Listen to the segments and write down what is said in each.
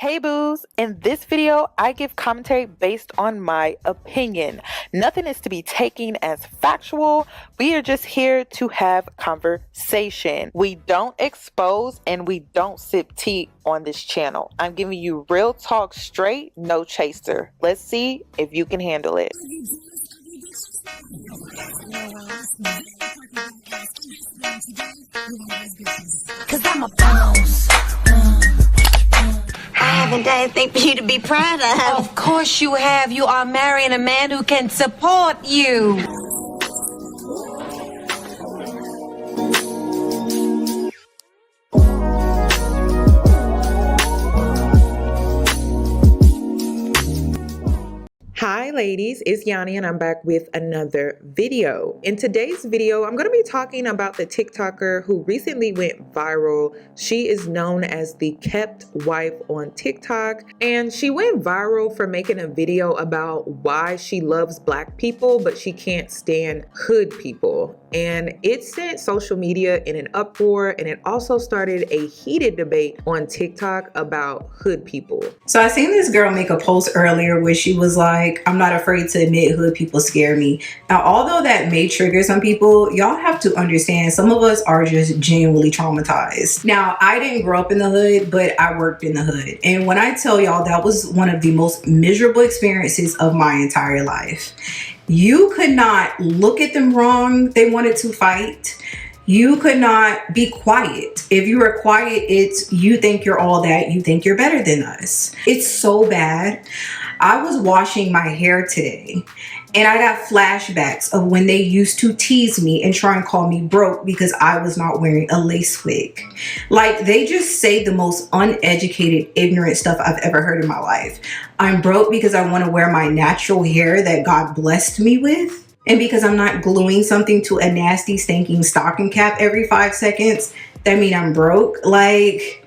Hey boos, in this video, I give commentary based on my opinion. Nothing is to be taken as factual. We are just here to have conversation. We don't expose and we don't sip tea on this channel. I'm giving you real talk straight, no chaser. Let's see if you can handle it. Cause I'm a boss. I haven't done anything for you to be proud of. Of course you have. You are marrying a man who can support you. Hi ladies, it's Yoni and I'm back with another video. In today's video, I'm going to be talking about the TikToker who recently went viral. She is known as the Kept Wife on TikTok, and she went viral for making a video about why she loves black people, but she can't stand hood people. And it sent social media in an uproar, and it also started a heated debate on TikTok about hood people. So I seen this girl make a post earlier where she was like, I'm not afraid to admit hood people scare me. Now, although that may trigger some people, y'all have to understand some of us are just genuinely traumatized. Now, I didn't grow up in the hood, but I worked in the hood. And when I tell y'all, that was one of the most miserable experiences of my entire life. You could not look at them wrong. They wanted to fight. You could not be quiet. If you were quiet, it's you think you're all that, you think you're better than us. It's so bad. I was washing my hair today and I got flashbacks of when they used to tease me and try and call me broke because I was not wearing a lace wig. Like, they just say the most uneducated, ignorant stuff I've ever heard in my life. I'm broke because I want to wear my natural hair that God blessed me with. And because I'm not gluing something to a nasty, stinking stocking cap every 5 seconds, that means I'm broke. Like,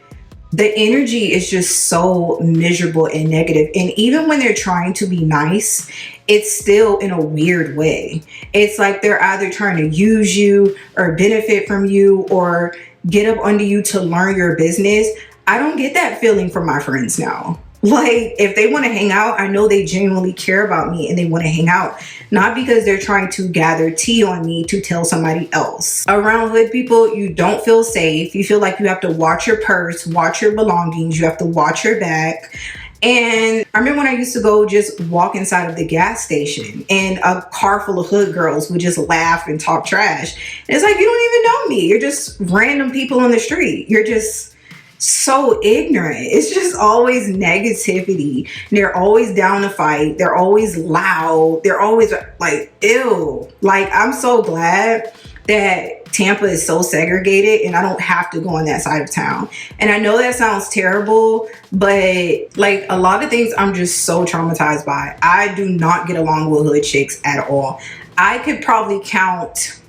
the energy is just so miserable and negative. And even when they're trying to be nice, it's still in a weird way. It's like they're either trying to use you or benefit from you or get up under you to learn your business. I don't get that feeling from my friends now. Like, if they want to hang out, I know they genuinely care about me and they want to hang out, not because they're trying to gather tea on me to tell somebody else. Around hood people, you don't feel safe. You feel like you have to watch your purse, watch your belongings, you have to watch your back. And I remember when I used to go just walk inside of the gas station and a car full of hood girls would just laugh and talk trash. And it's like, you don't even know me. You're just random people on the street. You're just so ignorant. It's just always negativity. They're always down to fight. They're always loud. They're always like, ew. Like, I'm so glad that Tampa is so segregated and I don't have to go on that side of town. And I know that sounds terrible, but like, a lot of things I'm just so traumatized by. I do not get along with hood chicks at all. I could probably count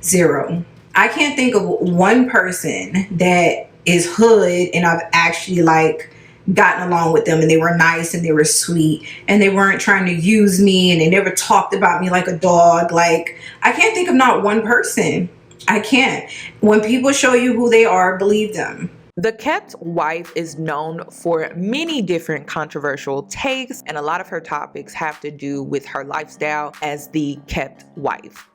0. I can't think of one person that is hood and I've actually like gotten along with them and they were nice and they were sweet and they weren't trying to use me and they never talked about me like a dog. Like, I can't think of not one person. I can't. When people show you who they are, believe them. The Kept Wife is known for many different controversial takes, and a lot of her topics have to do with her lifestyle as the Kept Wife.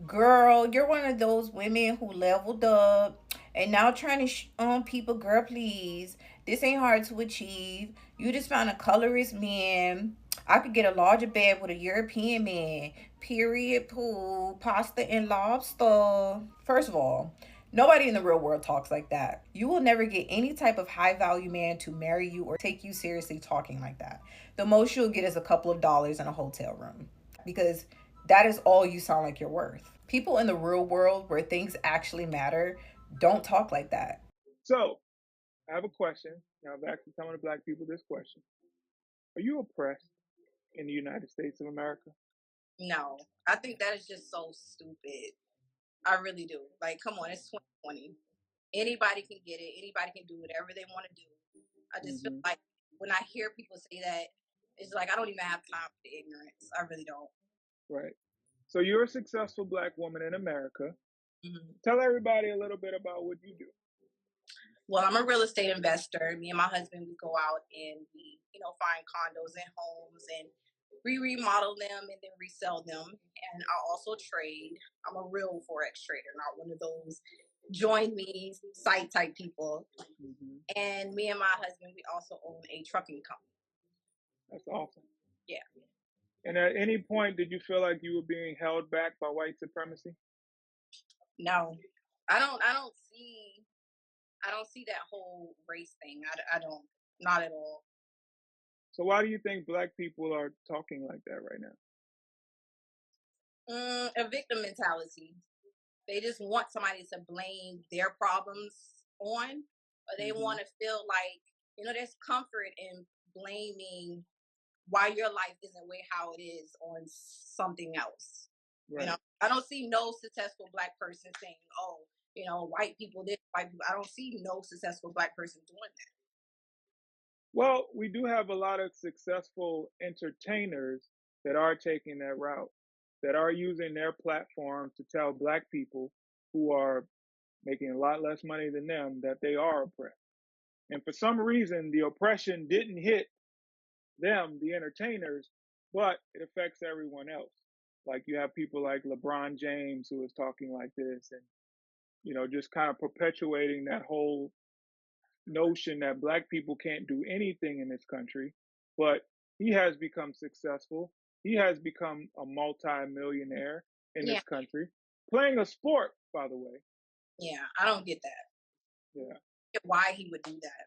Girl, you're one of those women who leveled up and now trying to people, girl, please. This ain't hard to achieve. You just found a colorist man. I could get a larger bed with a European man. Period, pool, pasta, and lobster. First of all, nobody in the real world talks like that. You will never get any type of high value man to marry you or take you seriously talking like that. The most you'll get is a couple of dollars in a hotel room, because that is all you sound like you're worth. People in the real world where things actually matter don't talk like that. So, I have a question. Now, I've actually telling the black people this question. Are you oppressed in the United States of America? No, I think that is just so stupid. I really do. Like, come on, it's 2020. Anybody can get it. Anybody can do whatever they want to do. I just feel like when I hear people say that, it's like I don't even have time for the ignorance. I really don't. Right. So, you're a successful black woman in America. Mm-hmm. Tell everybody a little bit about what you do. well, I'm a real estate investor. Me and my husband, we go out and we, find condos and homes and we remodel them and then resell them. And I also trade. I'm a real Forex trader, not one of those join me site type people. And me and my husband, we also own a trucking company. That's awesome. Yeah. And at any point, did you feel like you were being held back by white supremacy? No, I don't see that whole race thing. I don't, not at all. So why do you think black people are talking like that right now? A victim mentality. They just want somebody to blame their problems on, or they want to feel like, there's comfort in blaming why your life isn't way how it is on something else. Right. I don't see no successful black person saying, oh, white people this, white people. I don't see no successful black person doing that. Well, we do have a lot of successful entertainers that are taking that route, that are using their platform to tell black people who are making a lot less money than them that they are oppressed. And for some reason, the oppression didn't hit them, the entertainers, but it affects everyone else. Like you have people like LeBron James who is talking like this and, just kind of perpetuating that whole notion that black people can't do anything in this country, but he has become successful. He has become a multi-millionaire in this country, playing a sport, by the way. Yeah, I don't get that. Yeah. Why he would do that.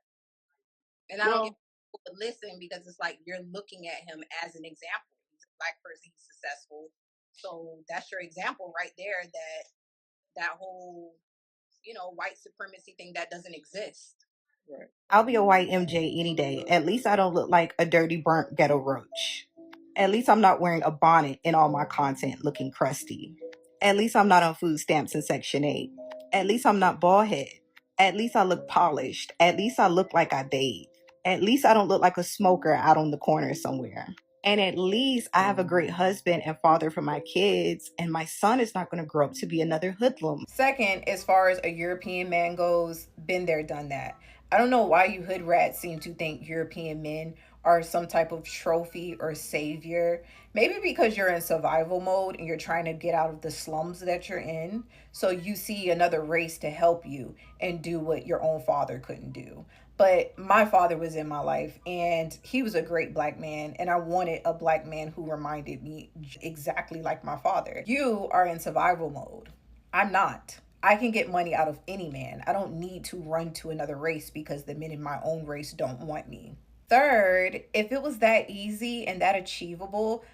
And I don't get people to listen because it's like you're looking at him as an example. He's a black person, he's successful. So that's your example right there that whole, white supremacy thing that doesn't exist. Right. I'll be a white MJ any day. At least I don't look like a dirty, burnt ghetto roach. At least I'm not wearing a bonnet in all my content looking crusty. At least I'm not on food stamps in Section 8. At least I'm not bald head. At least I look polished. At least I look like I bathe. At least I don't look like a smoker out on the corner somewhere. And at least I have a great husband and father for my kids, and my son is not going to grow up to be another hoodlum. Second, as far as a European man goes, been there, done that. I don't know why you hood rats seem to think European men are some type of trophy or savior. Maybe because you're in survival mode and you're trying to get out of the slums that you're in. So you see another race to help you and do what your own father couldn't do. But my father was in my life and he was a great black man. And I wanted a black man who reminded me exactly like my father. You are in survival mode. I'm not. I can get money out of any man. I don't need to run to another race because the men in my own race don't want me. Third, if it was that easy and that achievable,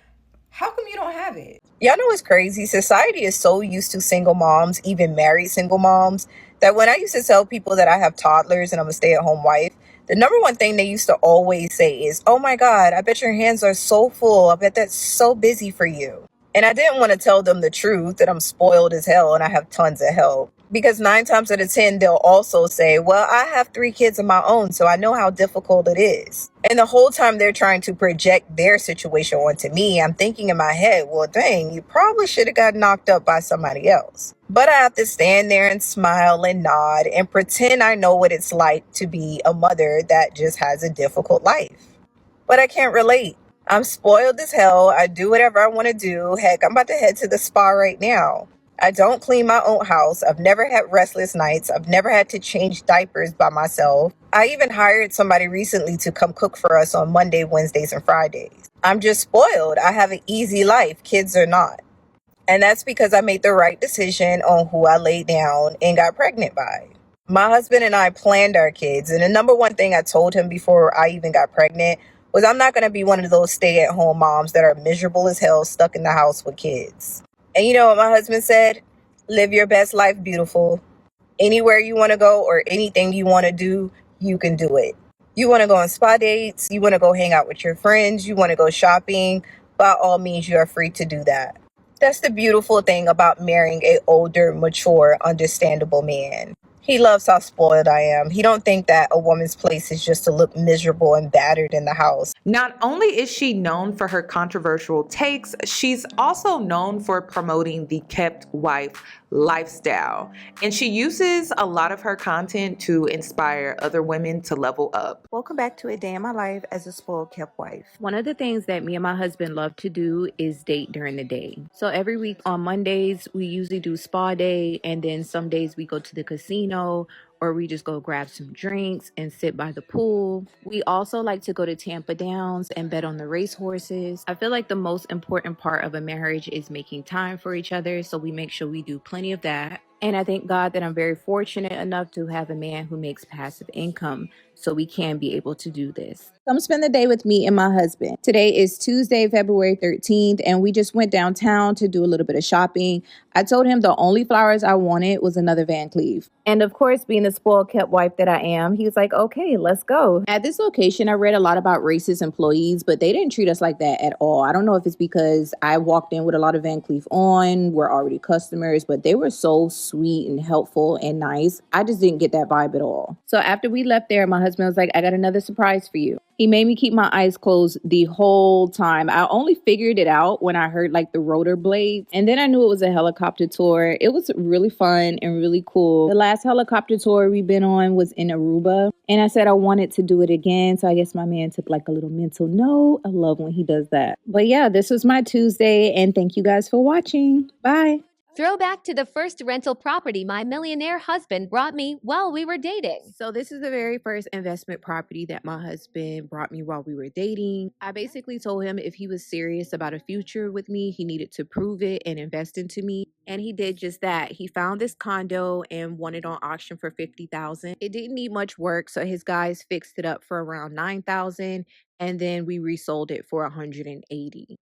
how come you don't have it? Y'all know what's crazy? Society is so used to single moms, even married single moms, that when I used to tell people that I have toddlers and I'm a stay-at-home wife, the number one thing they used to always say is, oh my God, I bet your hands are so full. I bet that's so busy for you. And I didn't want to tell them the truth that I'm spoiled as hell and I have tons of help. Because 9 times out of 10, they'll also say, well, I have 3 kids of my own, so I know how difficult it is. And the whole time they're trying to project their situation onto me, I'm thinking in my head, well, dang, you probably should have got knocked up by somebody else. But I have to stand there and smile and nod and pretend I know what it's like to be a mother that just has a difficult life. But I can't relate. I'm spoiled as hell. I do whatever I want to do. Heck, I'm about to head to the spa right now. I don't clean my own house. I've never had restless nights. I've never had to change diapers by myself. I even hired somebody recently to come cook for us on Monday, Wednesdays, and Fridays. I'm just spoiled. I have an easy life. Kids are not. And that's because I made the right decision on who I laid down and got pregnant by. My husband and I planned our kids. And the number one thing I told him before I even got pregnant was I'm not going to be one of those stay-at-home moms that are miserable as hell stuck in the house with kids. And you know what my husband said? Live your best life, beautiful. Anywhere you want to go or anything you want to do, you can do it. You want to go on spa dates, you want to go hang out with your friends, you want to go shopping, by all means, you are free to do that. That's the beautiful thing about marrying an older, mature, understandable man. He loves how spoiled I am. He don't think that a woman's place is just to look miserable and battered in the house. Not only is she known for her controversial takes, she's also known for promoting the kept wife lifestyle. And she uses a lot of her content to inspire other women to level up. Welcome back to A Day in My Life as a Spoiled Kept Wife. One of the things that me and my husband love to do is date during the day. So every week on Mondays, we usually do spa day, and then some days we go to the casino, or we just go grab some drinks and sit by the pool. We also like to go to Tampa Downs and bet on the racehorses. I feel like the most important part of a marriage is making time for each other, so we make sure we do plenty of that. And I thank God that I'm very fortunate enough to have a man who makes passive income, so we can be able to do this. Come spend the day with me and my husband. Today is Tuesday, February 13th, and we just went downtown to do a little bit of shopping. I told him the only flowers I wanted was another Van Cleef. And of course, being the spoiled kept wife that I am, he was like, okay, let's go. At this location, I read a lot about racist employees, but they didn't treat us like that at all. I don't know if it's because I walked in with a lot of Van Cleef on, we're already customers, but they were so sweet and helpful and nice. I just didn't get that vibe at all. So after we left there, my husband was like, I got another surprise for you. He made me keep my eyes closed the whole time. I only figured it out when I heard like the rotor blades, and then I knew it was a helicopter tour. It was really fun and really cool. The last helicopter tour we've been on was in Aruba, and I said I wanted to do it again, so I guess my man took like a little mental note. I love when he does that. But yeah, this was my Tuesday, and thank you guys for watching. Bye. Throwback to the first rental property my millionaire husband brought me while we were dating. So this is the very first investment property that my husband brought me while we were dating. I basically told him if he was serious about a future with me, he needed to prove it and invest into me. And he did just that. He found this condo and won it on auction for $50,000. It didn't need much work, so his guys fixed it up for around $9,000. And then we resold it for $180.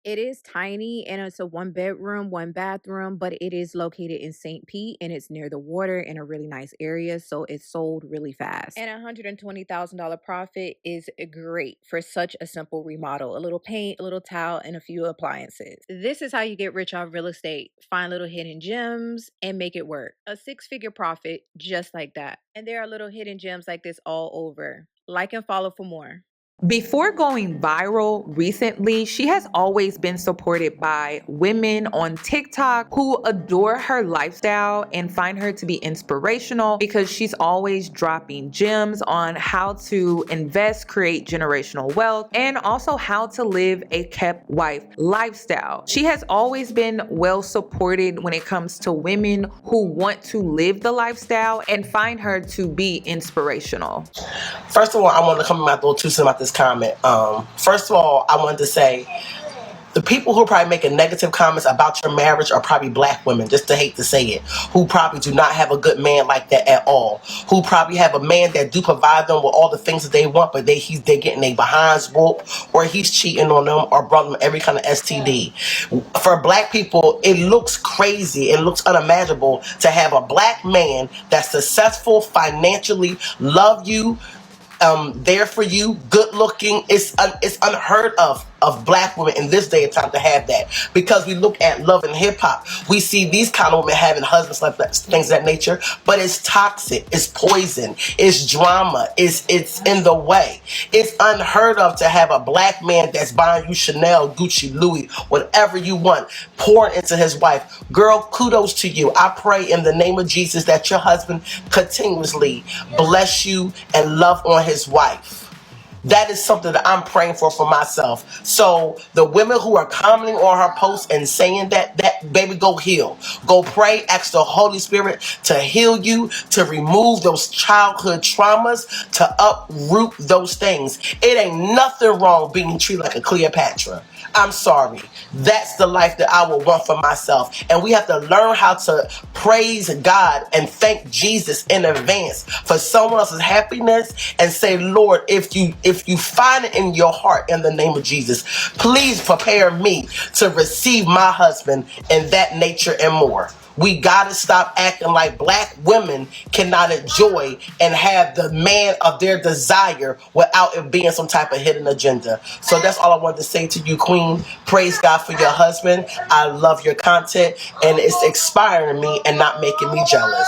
It is tiny and it's a 1-bedroom, 1-bathroom, but it is located in St. Pete and it's near the water in a really nice area, so it sold really fast. And $120,000 profit is great for such a simple remodel. A little paint, a little tile, and a few appliances. This is how you get rich off real estate. Find little hidden gems and make it work. A 6-figure profit just like that. And there are little hidden gems like this all over. Like and follow for more. Before going viral recently, she has always been supported by women on TikTok who adore her lifestyle and find her to be inspirational because she's always dropping gems on how to invest, create generational wealth, and also how to live a kept wife lifestyle. She has always been well supported when it comes to women who want to live the lifestyle and find her to be inspirational. First of all, I want to come in my little 2 cents about this comment. First of all, I wanted to say the people who are probably making negative comments about your marriage are probably black women, just to hate to say it, who probably do not have a good man like that at all, who probably have a man that do provide them with all the things that they want, but they getting their behinds whooped, or he's cheating on them, or brought them every kind of STD. For black people, it looks crazy, it looks unimaginable to have a black man that's successful financially, love you, there for you, good looking. It's unheard of black women in this day and time to have that, because we look at love and hip hop, we see these kind of women having husbands like that, things of that nature, but it's toxic, it's poison, it's drama, it's in the way. It's unheard of to have a black man that's buying you Chanel, Gucci, Louis, whatever you want, pouring into his wife. Girl, kudos to you. I pray in the name of Jesus that your husband continuously bless you and love on his wife. That is something that I'm praying for myself. So the women who are commenting on her posts and saying that baby, go heal. Go pray, ask the Holy Spirit to heal you, to remove those childhood traumas, to uproot those things. It ain't nothing wrong being treated like a Cleopatra. I'm sorry. That's the life that I would want for myself. And we have to learn how to praise God and thank Jesus in advance for someone else's happiness, and say, Lord, if you find it in your heart, in the name of Jesus, please prepare me to receive my husband in that nature and more. We gotta stop acting like black women cannot enjoy and have the man of their desire without it being some type of hidden agenda. So that's all I wanted to say to you, Queen. Praise God for your husband. I love your content, and it's inspiring me and not making me jealous.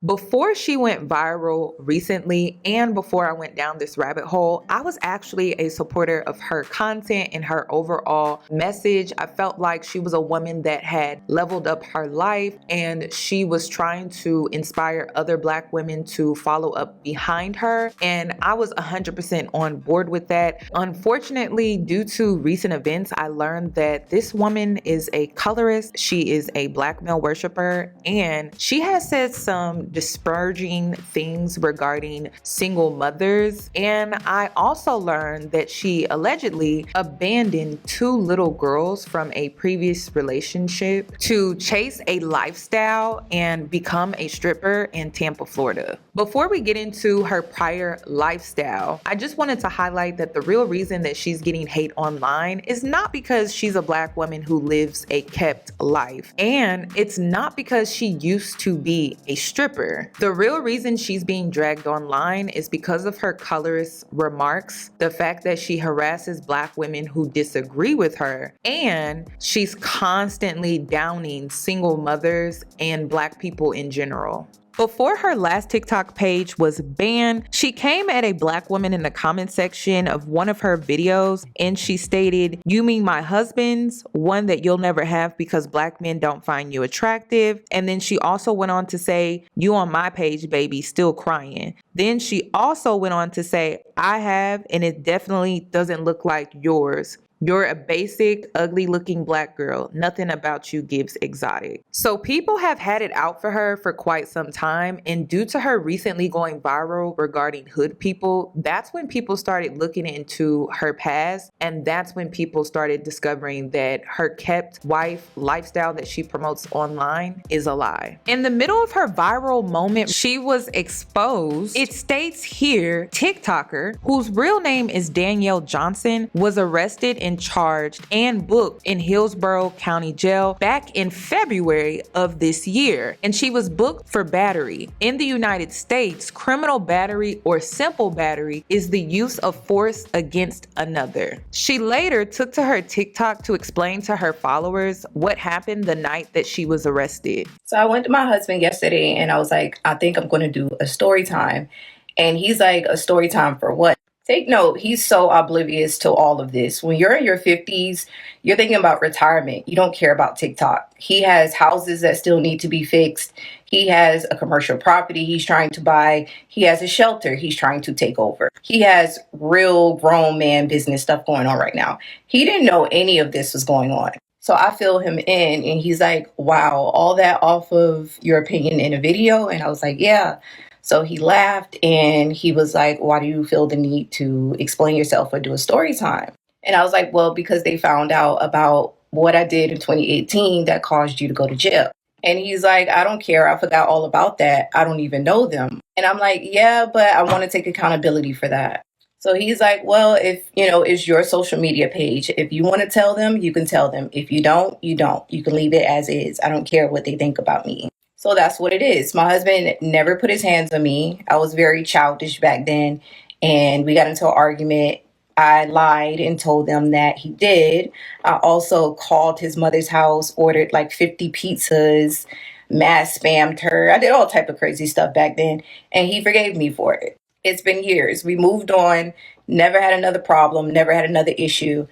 Before she went viral recently and before I went down this rabbit hole, I was actually a supporter of her content and her overall message. I felt like she was a woman that had leveled up her life and she was trying to inspire other Black women to follow up behind her. And I was 100% on board with that. Unfortunately, due to recent events, I learned that this woman is a colorist. She is a Black male worshiper, and she has said some disparaging things regarding single mothers. And I also learned that she allegedly abandoned 2 little girls from a previous relationship to chase a lifestyle and become a stripper in Tampa, Florida. Before we get into her prior lifestyle, I just wanted to highlight that the real reason that she's getting hate online is not because she's a Black woman who lives a kept life, and it's not because she used to be a stripper. The real reason she's being dragged online is because of her colorist remarks, the fact that she harasses Black women who disagree with her, and she's constantly downing single mothers and Black people in general. Before her last TikTok page was banned, she came at a Black woman in the comment section of one of her videos and she stated, "You mean my husband's? One that you'll never have because Black men don't find you attractive." And then she also went on to say, "You on my page, baby, still crying." Then she also went on to say, "I have, and it definitely doesn't look like yours. You're a basic, ugly looking Black girl. Nothing about you gives exotic." So people have had it out for her for quite some time. And due to her recently going viral regarding hood people, that's when people started looking into her past. And that's when people started discovering that her kept wife lifestyle that she promotes online is a lie. In the middle of her viral moment, she was exposed. It states here, TikToker, whose real name is Danielle Johnson, was arrested and charged and booked in Hillsborough County Jail back in February of this year. And she was booked for battery. In the United States, criminal battery or simple battery is the use of force against another. She later took to her TikTok to explain to her followers what happened the night that she was arrested. So I went to my husband yesterday and I was like, I think I'm going to do a story time. And he's like, a story time for what? Take note, he's so oblivious to all of this. When you're in your 50s, you're thinking about retirement. You don't care about TikTok. He has houses that still need to be fixed. He has a commercial property he's trying to buy. He has a shelter he's trying to take over. He has real grown man business stuff going on right now. He didn't know any of this was going on. So I fill him in and he's like, wow, all that off of your opinion in a video? And I was like, yeah. So he laughed and he was like, why do you feel the need to explain yourself or do a story time? And I was like, well, because they found out about what I did in 2018 that caused you to go to jail. And he's like, I don't care. I forgot all about that. I don't even know them. And I'm like, yeah, but I want to take accountability for that. So he's like, well, if, it's your social media page. If you want to tell them, you can tell them. If you don't, you don't. You can leave it as is. I don't care what they think about me. So that's what it is. My husband never put his hands on me. I was very childish back then. And we got into an argument. I lied and told them that he did. I also called his mother's house, ordered like 50 pizzas, mass spammed her. I did all type of crazy stuff back then. And he forgave me for it. It's been years. We moved on, never had another problem, never had another issue.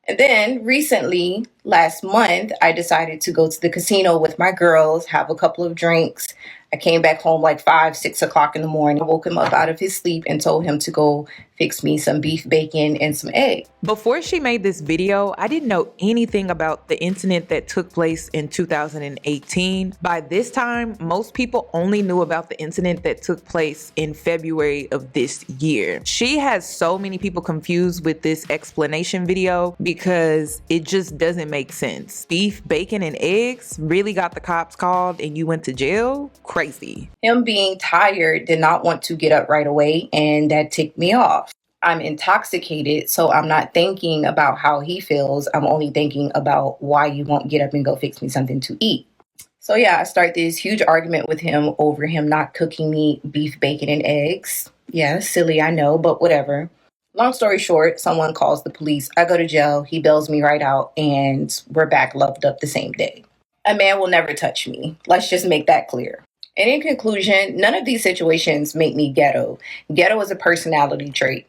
And then recently, last month, I decided to go to the casino with my girls, have a couple of drinks. I came back home like 5, 6 o'clock in the morning. I woke him up out of his sleep and told him to go fix me some beef bacon and some eggs. Before she made this video, I didn't know anything about the incident that took place in 2018. By this time, most people only knew about the incident that took place in February of this year. She has so many people confused with this explanation video because it just doesn't make sense. Beef, bacon, and eggs really got the cops called and you went to jail? Crazy. Him being tired did not want to get up right away, and that ticked me off. I'm intoxicated, so I'm not thinking about how he feels. I'm only thinking about why you won't get up and go fix me something to eat. So yeah, I start this huge argument with him over him not cooking me beef, bacon, and eggs. Yeah, silly, I know, but whatever. Long story short, someone calls the police. I go to jail. He bails me right out, and we're back loved up the same day. A man will never touch me. Let's just make that clear. And in conclusion, none of these situations make me ghetto. Ghetto is a personality trait.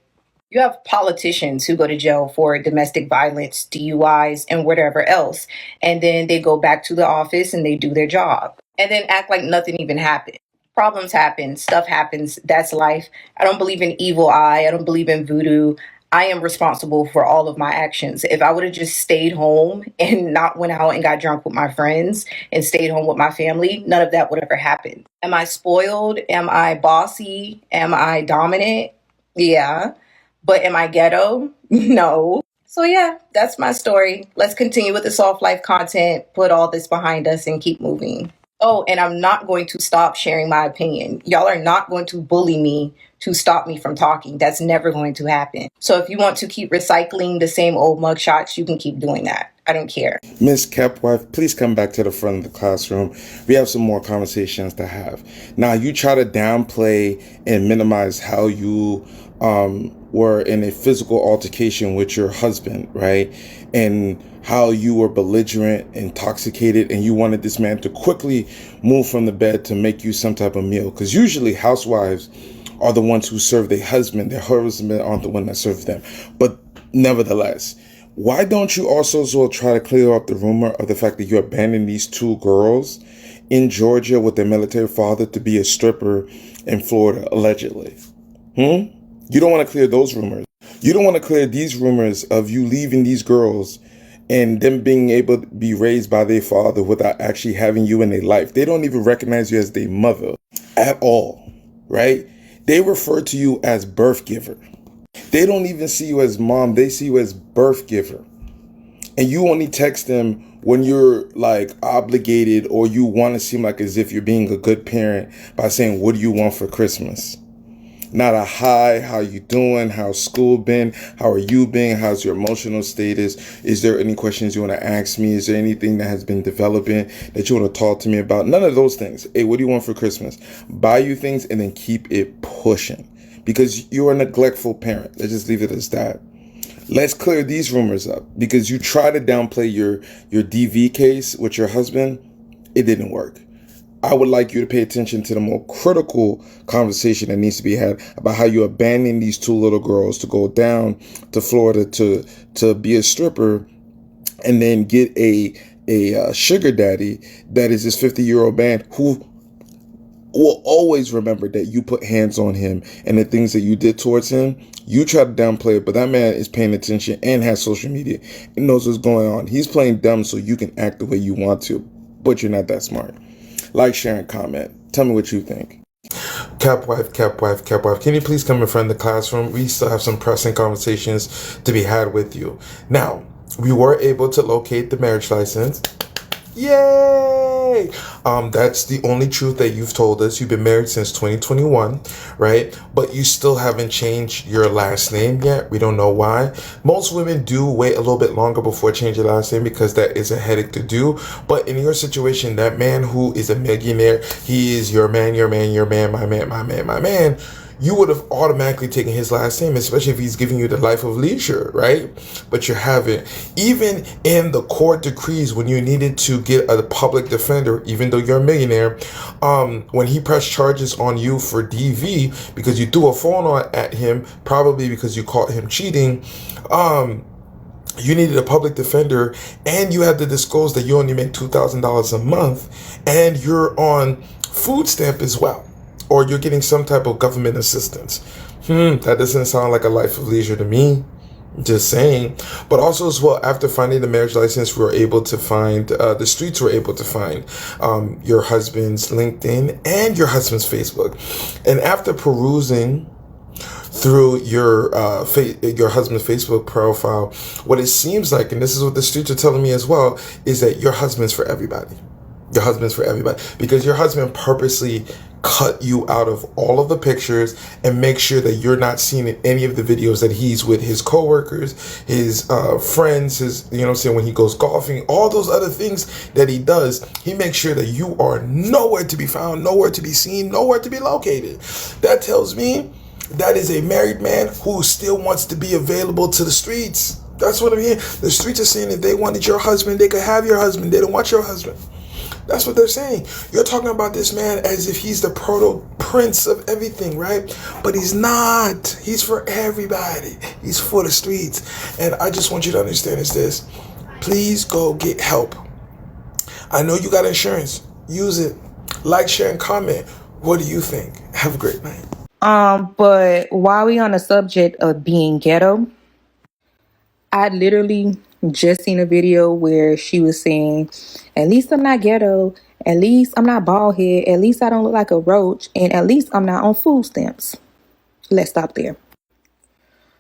You have politicians who go to jail for domestic violence, DUIs, and whatever else. And then they go back to the office and they do their job and then act like nothing even happened. Problems happen, stuff happens. That's life. I don't believe in evil eye. I don't believe in voodoo. I am responsible for all of my actions. If I would have just stayed home and not went out and got drunk with my friends and stayed home with my family, none of that would ever happen. Am I spoiled? Am I bossy? Am I dominant? Yeah. But am I ghetto? No. So yeah, that's my story. Let's continue with the soft life content, put all this behind us and keep moving. Oh, and I'm not going to stop sharing my opinion. Y'all are not going to bully me to stop me from talking. That's never going to happen. So if you want to keep recycling the same old mugshots, you can keep doing that. I don't care. Miss Kepwife, please come back to the front of the classroom. We have some more conversations to have. Now, you try to downplay and minimize how you were in a physical altercation with your husband, right? And how you were belligerent, intoxicated, and you wanted this man to quickly move from the bed to make you some type of meal. Because usually housewives are the ones who serve their husband aren't the one that serves them. But nevertheless, why don't you also try to clear up the rumor of the fact that you abandoned these two girls in Georgia with their military father to be a stripper in Florida, allegedly? You don't want to clear those rumors. You don't want to clear these rumors of you leaving these girls and them being able to be raised by their father without actually having you in their life. They don't even recognize you as their mother at all, right? They refer to you as birth giver. They don't even see you as mom. They see you as birth giver. And you only text them when you're like obligated or you want to seem like as if you're being a good parent by saying, what do you want for Christmas? Not a hi, how you doing? How's school been? How are you being? How's your emotional status? Is there any questions you want to ask me? Is there anything that has been developing that you want to talk to me about? None of those things. Hey, what do you want for Christmas? Buy you things and then keep it pushing because you're a neglectful parent. Let's just leave it as that. Let's clear these rumors up because you try to downplay your DV case with your husband. It didn't work. I would like you to pay attention to the more critical conversation that needs to be had about how you abandon these two little girls to go down to Florida to be a stripper and then get a sugar daddy that is this 50-year-old man who will always remember that you put hands on him and the things that you did towards him. You try to downplay it, but that man is paying attention and has social media and knows what's going on. He's playing dumb so you can act the way you want to, but you're not that smart. Like, share, and comment. Tell me what you think. Capwife, can you please come in front of the classroom? We still have some pressing conversations to be had with you. Now, we were able to locate the marriage license. Yay! That's the only truth that you've told us. You've been married since 2021, right? But you still haven't changed your last name yet. We don't know why. Most women do wait a little bit longer before changing your last name because that is a headache to do. But in your situation, that man who is a millionaire, he is your man, my man. You would have automatically taken his last name, especially if he's giving you the life of leisure, right? But you haven't. Even in the court decrees, when you needed to get a public defender, even though you're a millionaire, when he pressed charges on you for DV, because you threw a phone at him, probably because you caught him cheating, you needed a public defender, and you had to disclose that you only make $2,000 a month, and you're on food stamp as well. Or you're getting some type of government assistance. That doesn't sound like a life of leisure to me. Just saying. But also as well, after finding the marriage license, we were able to find, the streets were able to find your husband's LinkedIn and your husband's Facebook. And after perusing through your husband's Facebook profile, what it seems like, and this is what the streets are telling me as well, is that your husband's for everybody. Your husband's for everybody. Because your husband purposely cut you out of all of the pictures and make sure that you're not seen in any of the videos that he's with his coworkers, his friends, his, you know what I'm saying, when he goes golfing, all those other things that he does. He makes sure that you are nowhere to be found, nowhere to be seen, nowhere to be located. That tells me that is a married man who still wants to be available to the streets. That's what I'm hearing. The streets are saying if they wanted your husband, they could have your husband. They don't want your husband. That's what they're saying. You're talking about this man as if he's the proto prince of everything, right? But he's not. He's for everybody. He's for the streets. And I just want you to understand is this. Please go get help. I know you got insurance. Use it. Like, share, and comment. What do you think? Have a great night. But while we on the subject of being ghetto, I literally just seen a video where she was saying, at least I'm not ghetto, at least I'm not bald head, at least I don't look like a roach, and at least I'm not on food stamps. Let's stop there.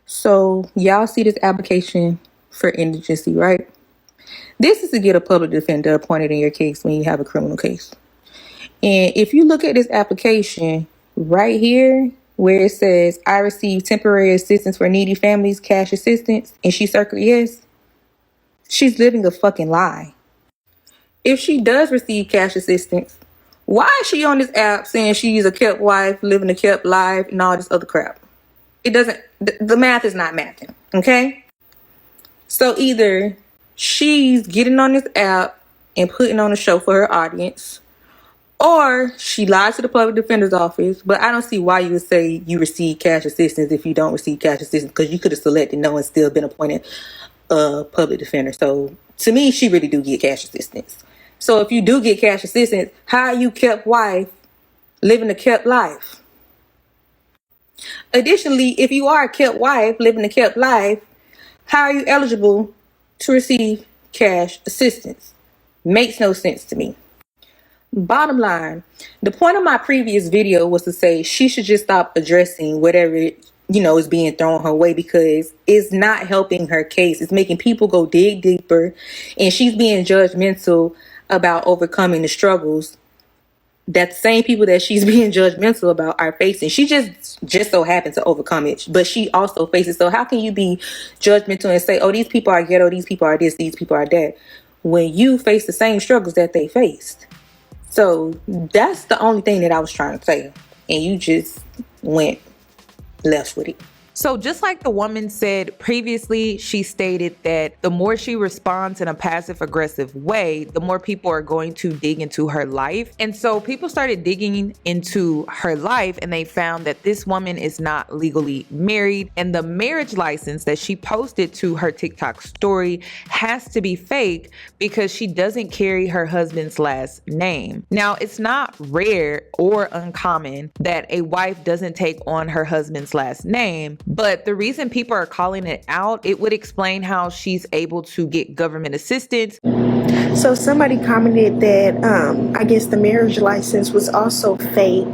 So y'all see this application for indigency, right? This is to get a public defender appointed in your case when you have a criminal case. And if you look at this application right here, where it says, I receive temporary assistance for needy families, cash assistance, and she circled yes, she's living a fucking lie. If she does receive cash assistance, why is she on this app saying she's a kept wife, living a kept life, and all this other crap? It doesn't, the math is not mathing, okay? So either she's getting on this app and putting on a show for her audience, or she lied to the public defender's office. But I don't see why you would say you receive cash assistance if you don't receive cash assistance, because you could have selected no and still been appointed a public defender. So to me, she really do get cash assistance. So if you do get cash assistance, how are you kept wife living a kept life? Additionally, if you are a kept wife living a kept life, how are you eligible to receive cash assistance? Makes no sense to me. Bottom line, the point of my previous video was to say she should just stop addressing whatever, is being thrown her way, because it's not helping her case. It's making people go dig deeper, and she's being judgmental about overcoming the struggles that the same people that she's being judgmental about are facing. She just so happened to overcome it, but she also faces. So how can you be judgmental and say, oh, these people are ghetto, these people are this, these people are that, when you face the same struggles that they faced? So that's the only thing that I was trying to say. And you just went left with it. So just like the woman said previously, she stated that the more she responds in a passive aggressive way, the more people are going to dig into her life. And so people started digging into her life, and they found that this woman is not legally married, and the marriage license that she posted to her TikTok story has to be fake because she doesn't carry her husband's last name. Now, it's not rare or uncommon that a wife doesn't take on her husband's last name. But the reason people are calling it out, it would explain how she's able to get government assistance. So somebody commented that I guess the marriage license was also fake.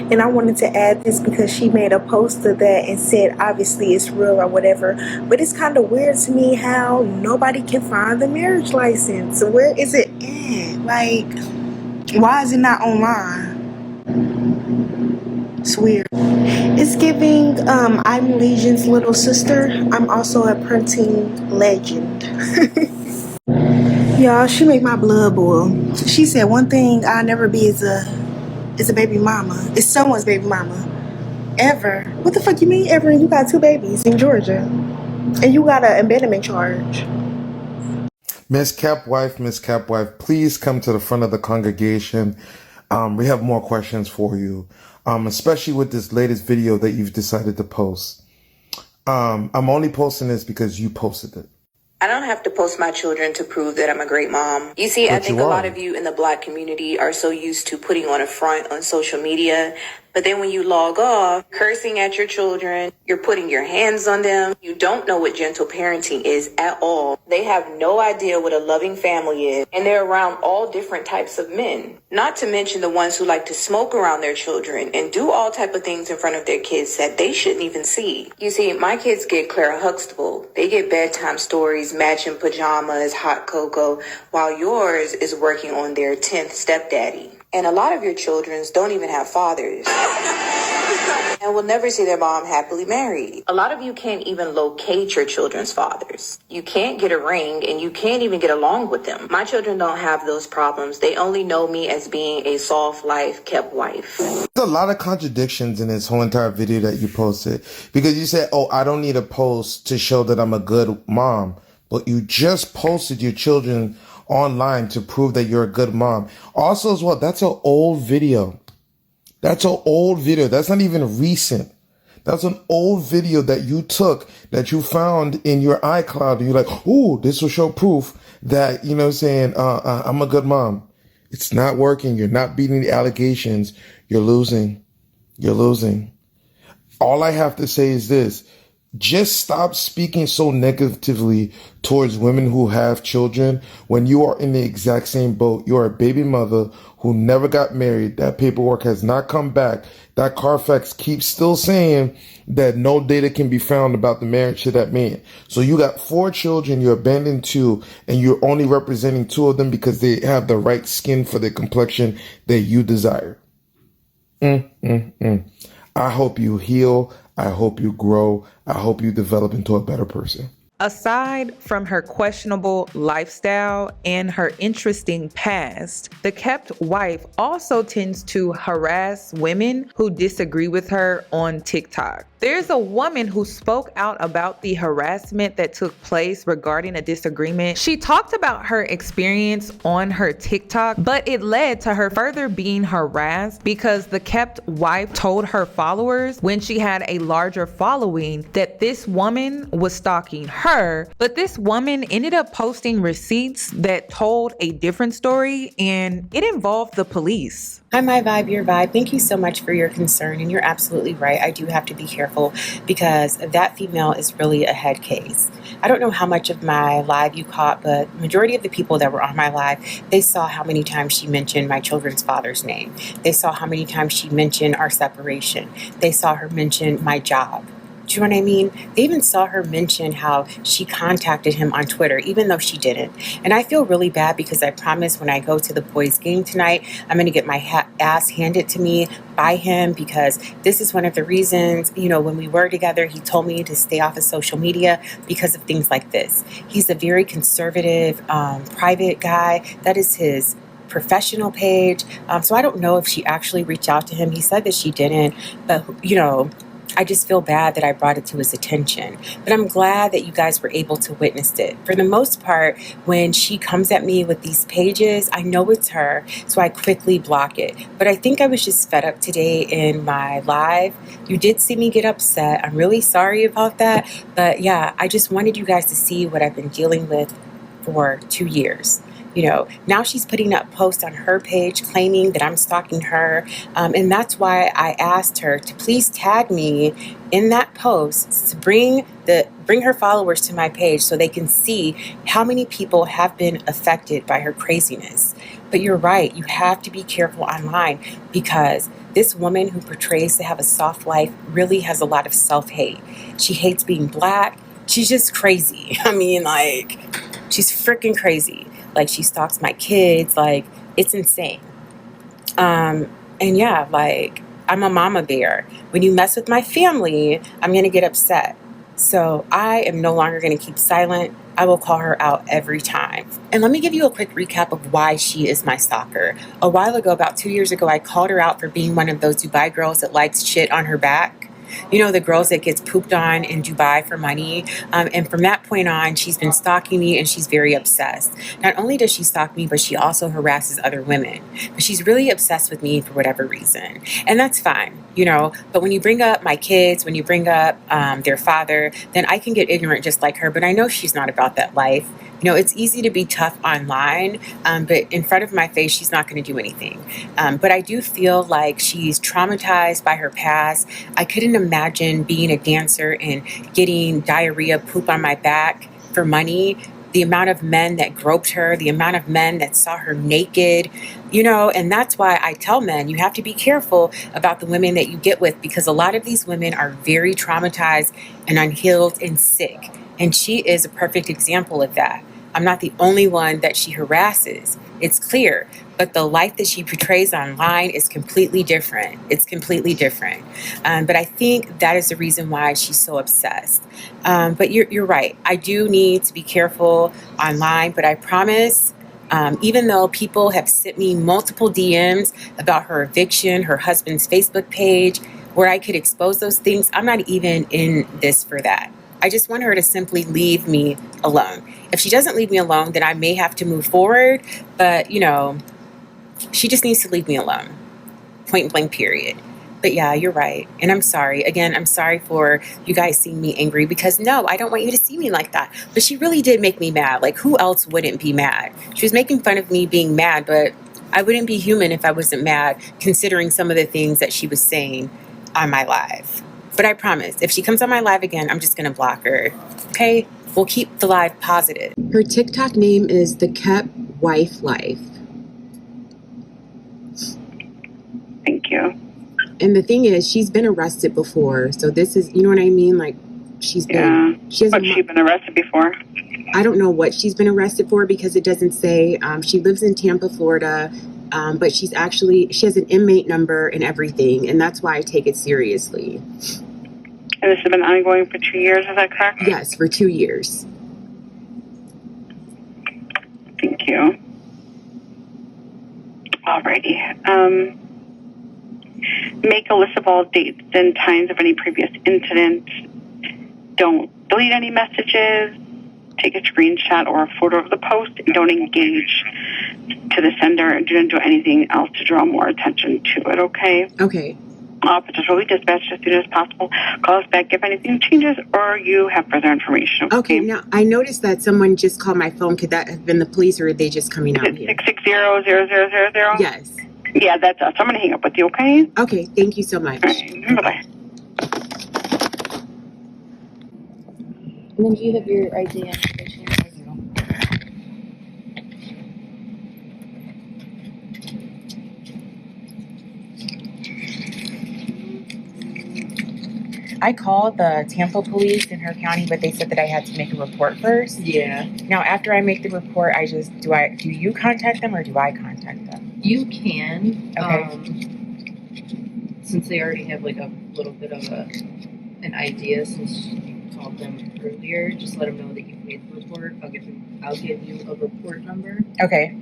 And I wanted to add this because she made a post of that and said obviously it's real or whatever. But it's kind of weird to me how nobody can find the marriage license. So where is it at? Like, why is it not online? It's weird. It's giving I'm Legion's little sister. I'm also a printing legend. Y'all, she make my blood boil. She said one thing I'll never be is a baby mama. It's someone's baby mama. Ever. What the fuck you mean ever? You got 2 babies in Georgia. And you got an abandonment charge. Miss Capwife, please come to the front of the congregation. We have more questions for you, especially with this latest video that you've decided to post. I'm only posting this because you posted it. I don't have to post my children to prove that I'm a great mom. You see, I think a lot of you in the Black community are so used to putting on a front on social media. But then when you log off, cursing at your children, you're putting your hands on them. You don't know what gentle parenting is at all. They have no idea what a loving family is. And they're around all different types of men. Not to mention the ones who like to smoke around their children and do all type of things in front of their kids that they shouldn't even see. You see, my kids get Clara Huxtable. They get bedtime stories, matching pajamas, hot cocoa, while yours is working on their 10th stepdaddy. And a lot of your children don't even have fathers and will never see their mom happily married. A lot of you can't even locate your children's fathers. You can't get a ring and you can't even get along with them. My children don't have those problems. They only know me as being a soft life kept wife. There's a lot of contradictions in this whole entire video that you posted, because you said, oh, I don't need a post to show that I'm a good mom. But you just posted your children online to prove that you're a good mom. Also as well, that's an old video. That's an old video. That's not even recent. That's an old video that you took, that you found in your iCloud. And you're like, ooh, this will show proof that, you know what I'm saying, I'm a good mom. It's not working. You're not beating the allegations. You're losing. You're losing. All I have to say is this. Just stop speaking so negatively towards women who have children when you are in the exact same boat. You are a baby mother who never got married. That paperwork has not come back. That Carfax keeps still saying that no data can be found about the marriage to that man. So you got 4 children, you abandoned 2, and you're only representing 2 of them because they have the right skin for the complexion that you desire. I hope you heal. I hope you grow. I hope you develop into a better person. Aside from her questionable lifestyle and her interesting past, the kept wife also tends to harass women who disagree with her on TikTok. There's a woman who spoke out about the harassment that took place regarding a disagreement. She talked about her experience on her TikTok, but it led to her further being harassed because the kept wife told her followers when she had a larger following that this woman was stalking her, but this woman ended up posting receipts that told a different story, and it involved the police. Hi, my vibe, your vibe. Thank you so much for your concern, and you're absolutely right. I do have to be careful because that female is really a head case. I don't know how much of my live you caught, but majority of the people that were on my live, they saw how many times she mentioned my children's father's name. They saw how many times she mentioned our separation. They saw her mention my job. Do you know what I mean? They even saw her mention how she contacted him on Twitter, even though she didn't. And I feel really bad because I promise when I go to the boys' game tonight, I'm going to get my ass handed to me by him, because this is one of the reasons, you know, when we were together, he told me to stay off of social media because of things like this. He's a very conservative, private guy. That is his professional page. So I don't know if she actually reached out to him. He said that she didn't, but, you know, I just feel bad that I brought it to his attention. But I'm glad that you guys were able to witness it. For the most part, when she comes at me with these pages, I know it's her, so I quickly block it. But I think I was just fed up today in my live. You did see me get upset. I'm really sorry about that. But yeah, I just wanted you guys to see what I've been dealing with for 2 years. You know, now she's putting up posts on her page claiming that I'm stalking her. And that's why I asked her to please tag me in that post to bring her followers to my page so they can see how many people have been affected by her craziness. But you're right, you have to be careful online, because this woman who portrays to have a soft life really has a lot of self-hate. She hates being black. She's just crazy. I mean, like, she's freaking crazy. Like, she stalks my kids. Like, it's insane. And yeah, like, I'm a mama bear. When you mess with my family, I'm going to get upset. So I am no longer going to keep silent. I will call her out every time. And let me give you a quick recap of why she is my stalker. A while ago, about 2 years ago, I called her out for being one of those Dubai girls that likes shit on her back. You know, the girls that gets pooped on in Dubai for money. And from that point on, she's been stalking me, and she's very obsessed. Not only does she stalk me, but she also harasses other women. But she's really obsessed with me for whatever reason. And that's fine, you know. But when you bring up my kids, when you bring up their father, then I can get ignorant just like her. But I know she's not about that life. You know, it's easy to be tough online, but in front of my face, she's not going to do anything. But I do feel like she's traumatized by her past. I couldn't imagine being a dancer and getting diarrhea, poop on my back for money. The amount of men that groped her, the amount of men that saw her naked, you know, and that's why I tell men, you have to be careful about the women that you get with, because a lot of these women are very traumatized and unhealed and sick. And she is a perfect example of that. I'm not the only one that she harasses. It's clear. But the life that she portrays online is completely different. It's completely different. But I think that is the reason why she's so obsessed. But you're right. I do need to be careful online. But I promise, even though people have sent me multiple DMs about her eviction, her husband's Facebook page, where I could expose those things, I'm not even in this for that. I just want her to simply leave me alone. If she doesn't leave me alone, then I may have to move forward. But, you know, she just needs to leave me alone. Point blank, period. But yeah, you're right. And I'm sorry. Again, I'm sorry for you guys seeing me angry, because no, I don't want you to see me like that. But she really did make me mad. Like, who else wouldn't be mad? She was making fun of me being mad, but I wouldn't be human if I wasn't mad, considering some of the things that she was saying on my live. But I promise, if she comes on my live again, I'm just going to block her. Okay? We'll keep the live positive. Her TikTok name is The Kept Wife Life. Thank you. And the thing is, she's been arrested before. So this is, you know what I mean? Like, she's been, she's been arrested before? I don't know what she's been arrested for, because it doesn't say. She lives in Tampa, Florida. But she has an inmate number and everything. And that's why I take it seriously. And this has been ongoing for 2 years, is that correct? Yes, for 2 years. Thank you. Alrighty. Make a list of all dates and times of any previous incidents. Don't delete any messages. Take a screenshot or a photo of the post. And don't engage to the sender, and don't do anything else to draw more attention to it, okay? Okay. Officers will be dispatched as soon as possible. Call us back if anything changes or you have further information. Okay, now I noticed that someone just called my phone. Could that have been the police, or are they just coming out here? 660-0000? Yes. Yeah, that's us. I'm going to hang up with you, okay? Okay, thank you so much. Right. Bye-bye. And then do you have your ID information? I called the Tampa police in her county, but they said that I had to make a report first. Yeah. Now, after I make the report, do you contact them, or do I contact them? You can. Okay. Since they already have like a little bit of an idea, since you called them earlier, just let them know that you've made the report. I'll give you a report number. Okay.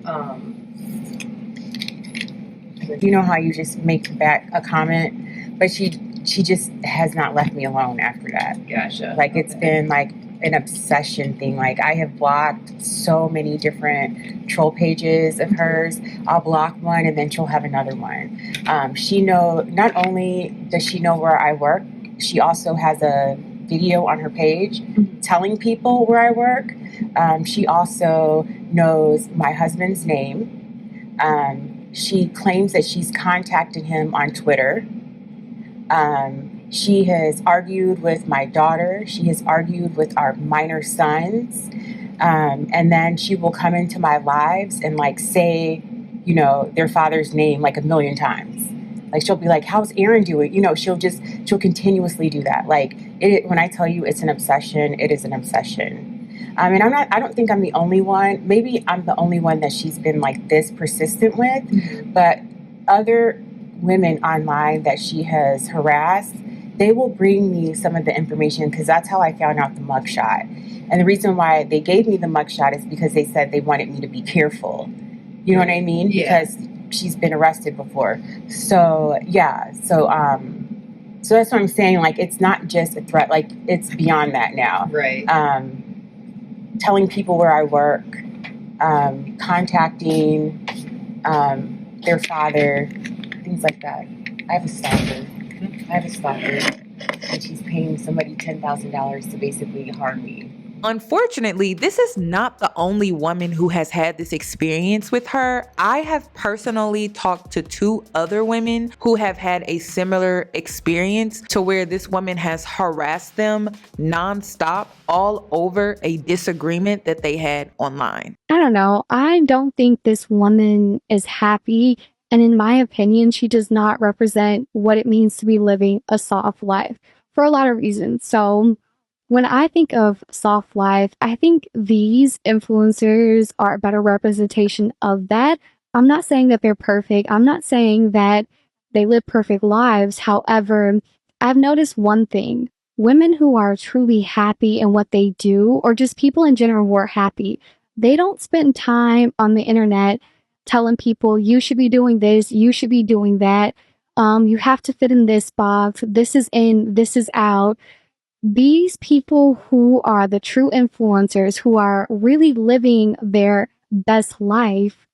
You know how you just make back a comment, but she just has not left me alone after that. Gotcha. Like, it's been like an obsession thing. Like, I have blocked so many different troll pages of hers. I'll block one and then she'll have another one. Not only does she know where I work, she also has a video on her page telling people where I work. She also knows my husband's name. She claims that she's contacted him on Twitter. She has argued with my daughter. She has argued with our minor sons. And then she will come into my lives and like say, you know, their father's name like 1 million times. Like, she'll be like, how's Aaron doing? You know, she'll continuously do that. Like, when I tell you it's an obsession, it is an obsession. And I don't think I'm the only one. Maybe I'm the only one that she's been like this persistent with, but other women online that she has harassed, they will bring me some of the information, because that's how I found out the mugshot. And the reason why they gave me the mugshot is because they said they wanted me to be careful. You know what I mean? Yeah. Because she's been arrested before. So yeah. So that's what I'm saying. Like, it's not just a threat. Like, it's beyond that now. Right. Telling people where I work, contacting their father, things like that. I have a stalker, and she's paying somebody $10,000 to basically harm me. Unfortunately, this is not the only woman who has had this experience with her. I have personally talked to 2 other women who have had a similar experience, to where this woman has harassed them nonstop all over a disagreement that they had online. I don't know. I don't think this woman is happy. And in my opinion, she does not represent what it means to be living a soft life for a lot of reasons. So when I think of soft life, I think these influencers are a better representation of that. I'm not saying that they're perfect. I'm not saying that they live perfect lives. However, I've noticed one thing. Women who are truly happy in what they do, or just people in general who are happy, they don't spend time on the internet telling people you should be doing this, you should be doing that. You have to fit in this box. This is in, this is out. these people who are the true influencers, who are really living their best life,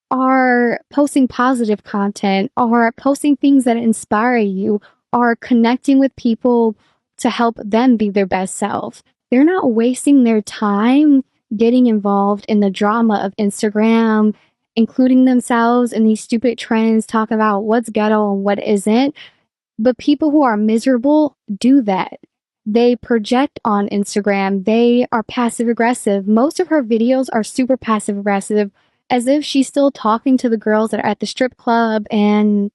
are posting positive content, are posting things that inspire you, are connecting with people to help them be their best selves. They're not wasting their time getting involved in the drama of Instagram, including themselves in these stupid trends, talking about what's ghetto and what isn't. But people who are miserable do that. They project on Instagram. They are passive aggressive. Most of her videos are super passive aggressive, as if she's still talking to the girls that are at the strip club and,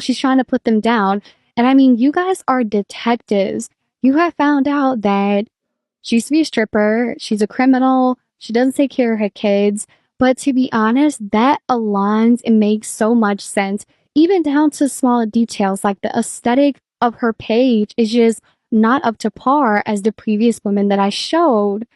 she's trying to put them down. And I mean, you guys are detectives. You have found out that she used to be a stripper, she's a criminal, she doesn't take care of her kids. But to be honest, that aligns and makes so much sense, even down to small details like the aesthetic of her page is just not up to par as the previous women that I showed.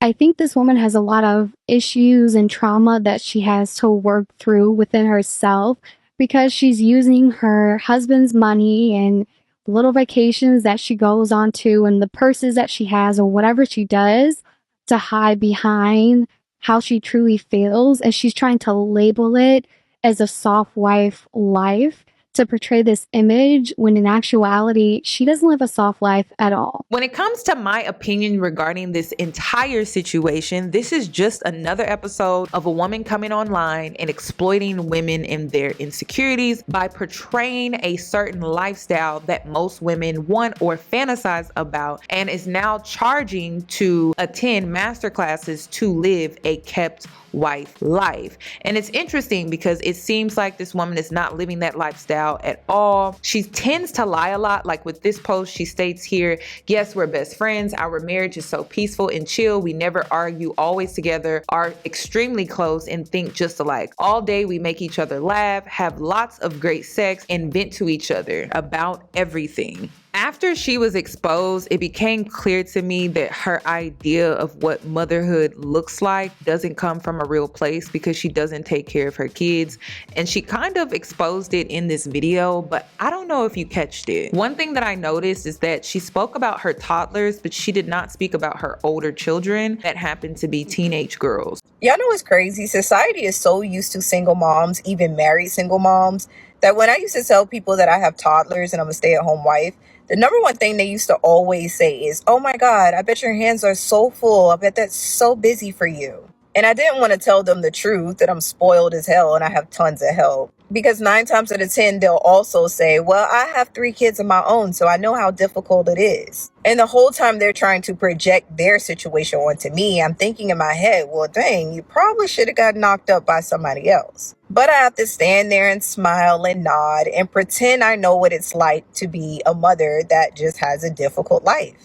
I think this woman has a lot of issues and trauma that she has to work through within herself because she's using her husband's money and the little vacations that she goes on to and the purses that she has or whatever she does to hide behind how she truly feels. And she's trying to label it as a soft wife life to portray this image when in actuality, she doesn't live a soft life at all. When it comes to my opinion regarding this entire situation, this is just another episode of a woman coming online and exploiting women and their insecurities by portraying a certain lifestyle that most women want or fantasize about, and is now charging to attend masterclasses to live a kept wife life. And it's interesting because it seems like this woman is not living that lifestyle at all. She tends to lie a lot. Like with this post, she states here, yes, we're best friends. Our marriage is so peaceful and chill. We never argue, always together, are extremely close and think just alike. All day we make each other laugh, have lots of great sex, and vent to each other about everything. After she was exposed, it became clear to me that her idea of what motherhood looks like doesn't come from a real place because she doesn't take care of her kids. And she kind of exposed it in this video, but I don't know if you catched it. One thing that I noticed is that she spoke about her toddlers, but she did not speak about her older children that happen to be teenage girls. Y'all know what's crazy? Society is so used to single moms, even married single moms, that when I used to tell people that I have toddlers and I'm a stay-at-home wife, the number one thing they used to always say is, oh my God, I bet your hands are so full. I bet that's so busy for you. And I didn't want to tell them the truth that I'm spoiled as hell and I have tons of help. Because 9 times out of 10, they'll also say, well, I have 3 kids of my own, so I know how difficult it is. And the whole time they're trying to project their situation onto me, I'm thinking in my head, well, dang, you probably should have got knocked up by somebody else. But I have to stand there and smile and nod and pretend I know what it's like to be a mother that just has a difficult life.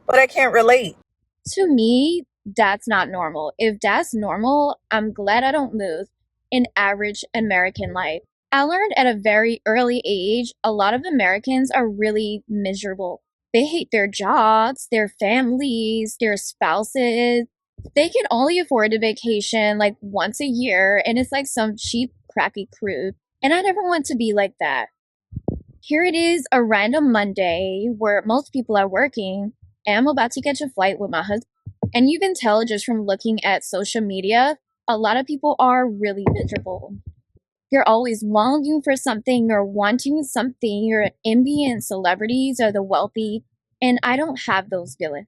But I can't relate. To me, that's not normal. If that's normal, I'm glad I don't live an average American life. I learned at a very early age, a lot of Americans are really miserable. They hate their jobs, their families, their spouses. They can only afford a vacation like once a year, and it's like some cheap, crappy cruise. And I never want to be like that. Here it is, a random Monday where most people are working, and I'm about to catch a flight with my husband. And you can tell just from looking at social media, a lot of people are really miserable. You're always longing for something or wanting something. You're envying celebrities or the wealthy, and I don't have those feelings.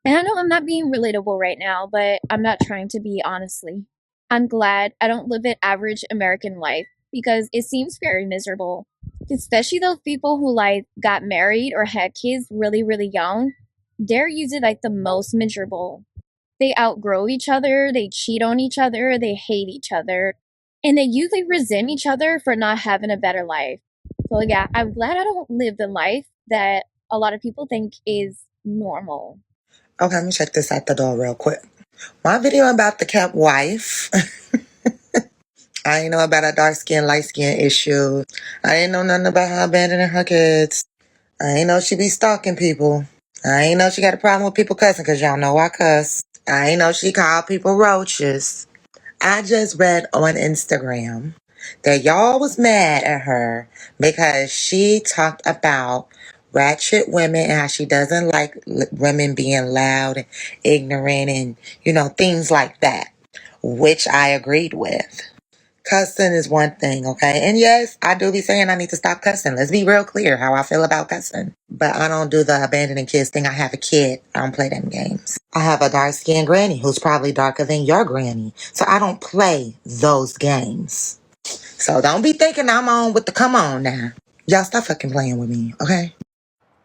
And I know I'm not being relatable right now, but I'm not trying to be, honestly. I'm glad I don't live an average American life because it seems very miserable. Especially those people who like got married or had kids really, really young. They're usually like the most miserable. They outgrow each other, they cheat on each other, they hate each other, and they usually resent each other for not having a better life. So yeah, I'm glad I don't live the life that a lot of people think is normal. Okay, let me check this out the door real quick. My video about the kept wife. I ain't know about a dark skin, light skin issue. I ain't know nothing about her abandoning her kids. I ain't know she be stalking people. I ain't know she got a problem with people cussing, because y'all know I cuss. I ain't know she called people roaches. I just read on Instagram that y'all was mad at her because she talked about ratchet women and how she doesn't like women being loud and ignorant and, things like that, which I agreed with. Cussing is one thing, okay? And yes, I do be saying I need to stop cussing. Let's be real clear how I feel about cussing. But I don't do the abandoning kids thing. I have a kid. I don't play them games. I have a dark-skinned granny who's probably darker than your granny. So I don't play those games. So don't be thinking I'm on with the come on now. Y'all stop fucking playing with me, okay?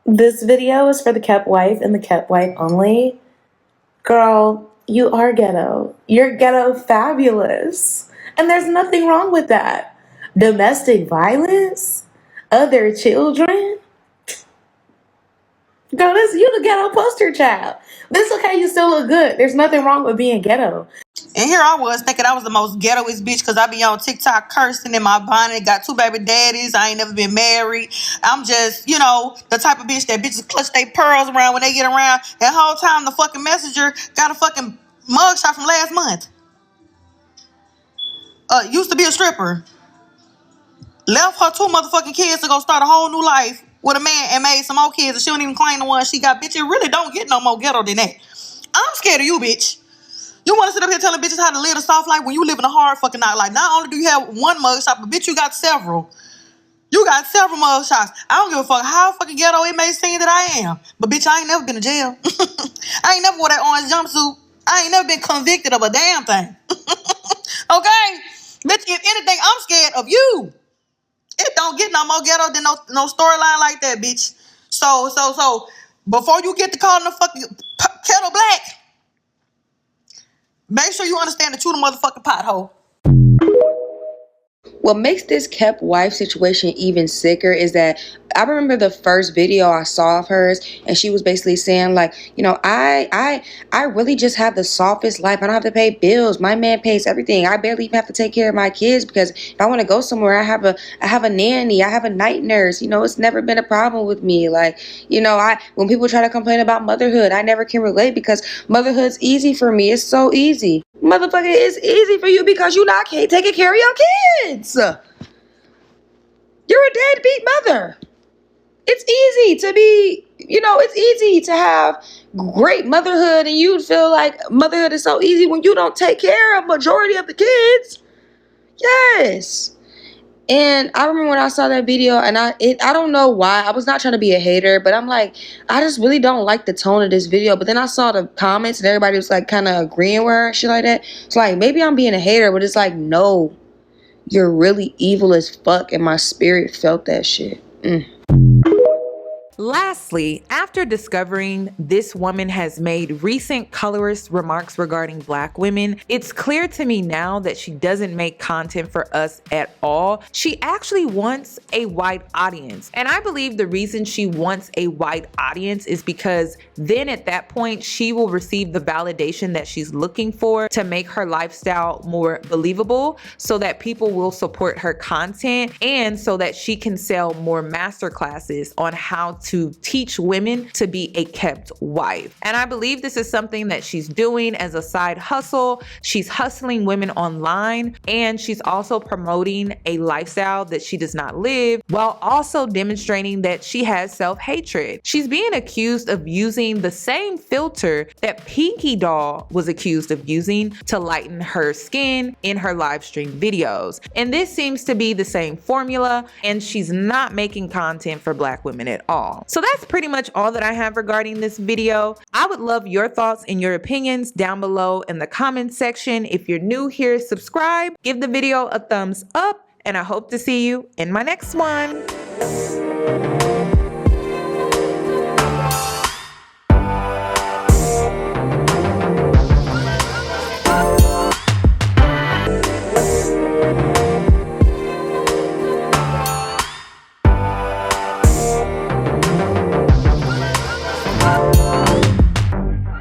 This video is for the kept wife and the kept wife only. Girl, you are ghetto. You're ghetto fabulous. And there's nothing wrong with that. Domestic violence? Other children? Girl, you the ghetto poster child. But it's okay, you still look good. There's nothing wrong with being ghetto. And here I was thinking I was the most ghettoest bitch because I be on TikTok cursing in my bonnet, got 2 baby daddies, I ain't never been married. I'm just, the type of bitch that bitches clutch their pearls around when they get around. That whole time the fucking messenger got a fucking mugshot from last month. Used to be a stripper. Left her 2 motherfucking kids to go start a whole new life with a man and made some more kids and she don't even claim the one she got. Bitch, it really don't get no more ghetto than that. I'm scared of you, bitch. You want to sit up here telling bitches how to live a soft life when you live in a hard fucking life. Not only do you have one mugshot, but bitch, you got several. You got several mugshots. I don't give a fuck how fucking ghetto it may seem that I am. But bitch, I ain't never been to jail. I ain't never wore that orange jumpsuit. I ain't never been convicted of a damn thing. Okay? Bitch, if anything, I'm scared of you. It don't get no more ghetto than no storyline like that, bitch. So, before you get to calling the fucking kettle black, make sure you understand that you the motherfucking pothole. What makes this kept wife situation even sicker is that I remember the first video I saw of hers, and she was basically saying like, I really just have the softest life. I don't have to pay bills. My man pays everything. I barely even have to take care of my kids because if I want to go somewhere, I have a nanny. I have a night nurse. It's never been a problem with me. Like, when people try to complain about motherhood, I never can relate because motherhood's easy for me. It's so easy. Motherfucker, it's easy for you because you not taking care of your kids. You're a deadbeat mother. It's easy to be, it's easy to have great motherhood and you feel like motherhood is so easy when you don't take care of majority of the kids. Yes. And I remember when I saw that video and I don't know why. I was not trying to be a hater, but I'm like, I just really don't like the tone of this video. But then I saw the comments and everybody was like kind of agreeing with her and shit like that. It's like, maybe I'm being a hater, but it's like, no, you're really evil as fuck. And my spirit felt that shit. Lastly, after discovering this woman has made recent colorist remarks regarding Black women, it's clear to me now that she doesn't make content for us at all. She actually wants a white audience. And I believe the reason she wants a white audience is because then at that point, she will receive the validation that she's looking for to make her lifestyle more believable so that people will support her content and so that she can sell more masterclasses on how to teach women to be a kept wife. And I believe this is something that she's doing as a side hustle. She's hustling women online and she's also promoting a lifestyle that she does not live while also demonstrating that she has self-hatred. She's being accused of using the same filter that Pinky Doll was accused of using to lighten her skin in her live stream videos. And this seems to be the same formula and she's not making content for Black women at all. So that's pretty much all that I have regarding this video. I would love your thoughts and your opinions down below in the comment section. If you're new here, subscribe, give the video a thumbs up, and I hope to see you in my next one.